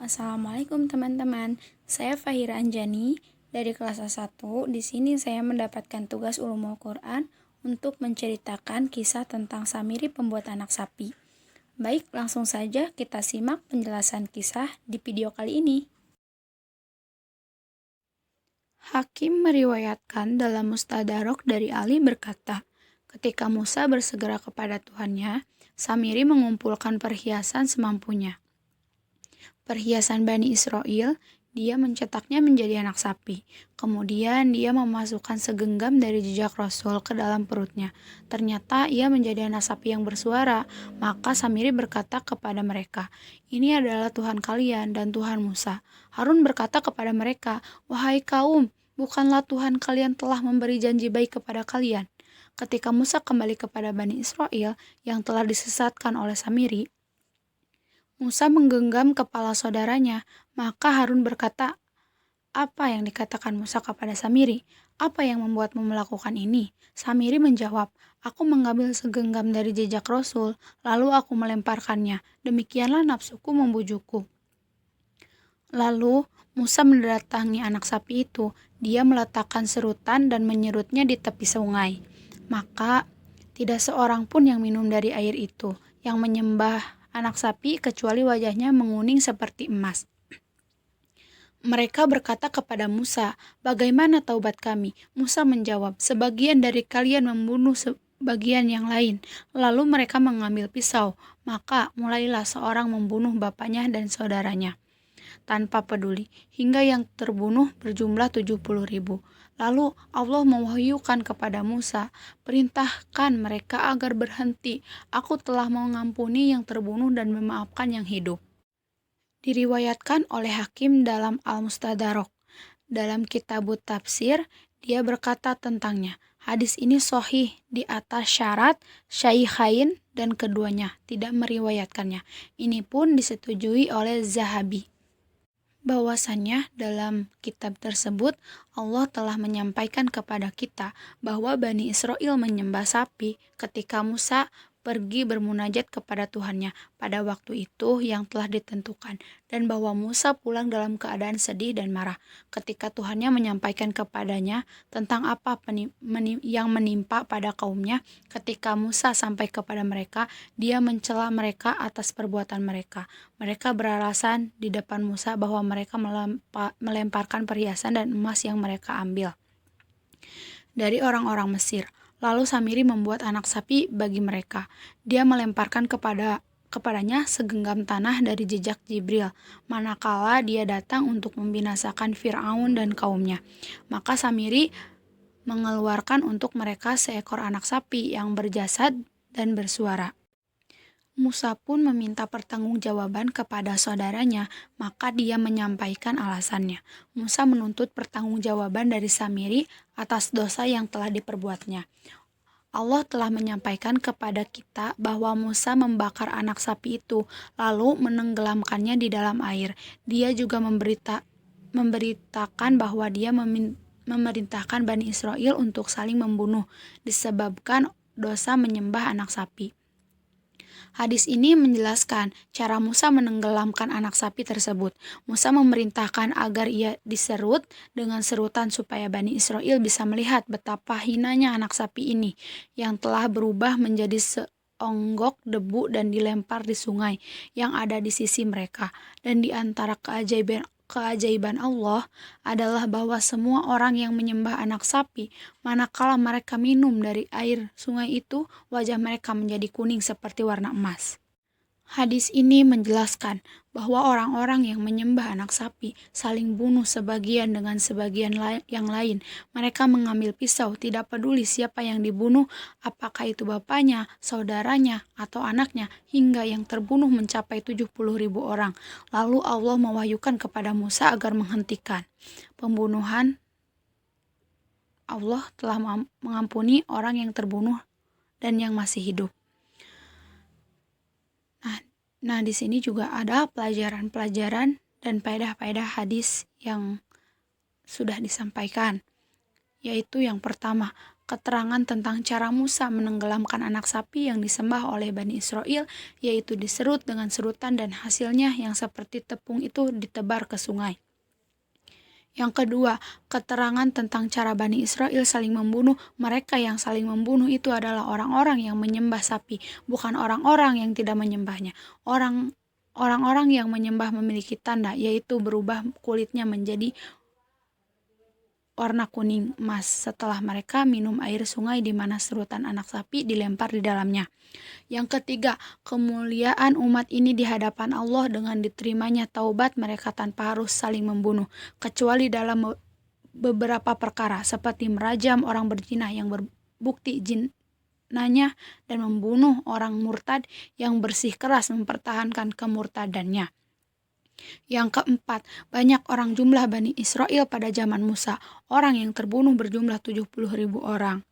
Assalamualaikum teman-teman, saya Fahira Anjani dari kelas A1. Di sini saya mendapatkan tugas ulumul Quran untuk menceritakan kisah tentang Samiri pembuat anak sapi. Baik, langsung saja kita simak penjelasan kisah di video kali ini. Hakim meriwayatkan dalam Mustadrak dari Ali berkata, ketika Musa bersegera kepada Tuhannya, Samiri mengumpulkan perhiasan semampunya. Perhiasan Bani Israel, dia mencetaknya menjadi anak sapi. Kemudian dia memasukkan segenggam dari jejak Rasul ke dalam perutnya. Ternyata ia menjadi anak sapi yang bersuara. Maka Samiri berkata kepada mereka, "Ini adalah Tuhan kalian dan Tuhan Musa." Harun berkata kepada mereka, "Wahai kaum, bukanlah Tuhan kalian telah memberi janji baik kepada kalian?" Ketika Musa kembali kepada Bani Israel yang telah disesatkan oleh Samiri, Musa menggenggam kepala saudaranya, maka Harun berkata, "Apa yang dikatakan Musa kepada Samiri? Apa yang membuatmu melakukan ini?" Samiri menjawab, "Aku mengambil segenggam dari jejak Rasul, lalu aku melemparkannya. Demikianlah nafsuku membujukku." Lalu Musa mendatangi anak sapi itu. Dia meletakkan serutan dan menyerutnya di tepi sungai. Maka tidak seorang pun yang minum dari air itu, yang menyembah anak sapi kecuali wajahnya menguning seperti emas. Mereka berkata kepada Musa, "Bagaimana taubat kami?" Musa menjawab, "Sebagian dari kalian membunuh sebagian yang lain." Lalu mereka mengambil pisau, maka mulailah seorang membunuh bapaknya dan saudaranya tanpa peduli, hingga yang terbunuh berjumlah 70.000. Lalu Allah mewahyukan kepada Musa, "Perintahkan mereka agar berhenti. Aku telah mengampuni yang terbunuh dan memaafkan yang hidup." Diriwayatkan oleh Hakim dalam Al-Mustadrak. Dalam Kitabut Tafsir, dia berkata tentangnya, hadis ini sahih di atas syarat Syaikhain dan keduanya tidak meriwayatkannya. Ini pun disetujui oleh Zahabi. Bahwasannya dalam kitab tersebut Allah telah menyampaikan kepada kita bahwa Bani Israel menyembah sapi ketika Musa pergi bermunajat kepada Tuhannya pada waktu itu yang telah ditentukan, dan bahwa Musa pulang dalam keadaan sedih dan marah ketika Tuhannya menyampaikan kepadanya tentang apa yang menimpa pada kaumnya. Ketika Musa sampai kepada mereka, dia mencela mereka atas perbuatan mereka. Mereka beralasan di depan Musa bahwa mereka melemparkan perhiasan dan emas yang mereka ambil dari orang-orang Mesir. Lalu Samiri membuat anak sapi bagi mereka. Dia melemparkan kepadanya segenggam tanah dari jejak Jibril, manakala dia datang untuk membinasakan Fir'aun dan kaumnya. Maka Samiri mengeluarkan untuk mereka seekor anak sapi yang berjasad dan bersuara. Musa pun meminta pertanggungjawaban kepada saudaranya, maka dia menyampaikan alasannya. Musa menuntut pertanggungjawaban dari Samiri atas dosa yang telah diperbuatnya. Allah telah menyampaikan kepada kita bahwa Musa membakar anak sapi itu, lalu menenggelamkannya di dalam air. Dia juga memberitakan bahwa dia memerintahkan Bani Israel untuk saling membunuh disebabkan dosa menyembah anak sapi. Hadis ini menjelaskan cara Musa menenggelamkan anak sapi tersebut. Musa memerintahkan agar ia diserut dengan serutan supaya Bani Israel bisa melihat betapa hinanya anak sapi ini yang telah berubah menjadi seonggok debu dan dilempar di sungai yang ada di sisi mereka. Dan di antara keajaiban Allah adalah bahwa semua orang yang menyembah anak sapi, manakala mereka minum dari air sungai itu, wajah mereka menjadi kuning seperti warna emas. Hadis ini menjelaskan bahwa orang-orang yang menyembah anak sapi saling bunuh sebagian dengan sebagian yang lain. Mereka mengambil pisau, tidak peduli siapa yang dibunuh, apakah itu bapaknya, saudaranya, atau anaknya, hingga yang terbunuh mencapai 70.000 orang. Lalu Allah mewahyukan kepada Musa agar menghentikan pembunuhan. Allah telah mengampuni orang yang terbunuh dan yang masih hidup. Nah, di sini juga ada pelajaran-pelajaran dan faedah-faedah hadis yang sudah disampaikan, yaitu yang pertama, keterangan tentang cara Musa menenggelamkan anak sapi yang disembah oleh Bani Israel, yaitu diserut dengan serutan dan hasilnya yang seperti tepung itu ditebar ke sungai. Yang kedua, keterangan tentang cara Bani Israel saling membunuh. Mereka yang saling membunuh itu adalah orang-orang yang menyembah sapi, bukan orang-orang yang tidak menyembahnya. Orang-orang yang menyembah memiliki tanda, yaitu berubah kulitnya menjadi warna kuning emas setelah mereka minum air sungai di mana serutan anak sapi dilempar di dalamnya. Yang ketiga, kemuliaan umat ini di hadapan Allah dengan diterimanya taubat mereka tanpa harus saling membunuh, kecuali dalam beberapa perkara seperti merajam orang berzina yang berbukti zinanya dan membunuh orang murtad yang bersikeras mempertahankan kemurtadannya. Yang keempat, banyak orang jumlah Bani Israel pada zaman Musa. Orang yang terbunuh berjumlah 70.000 orang.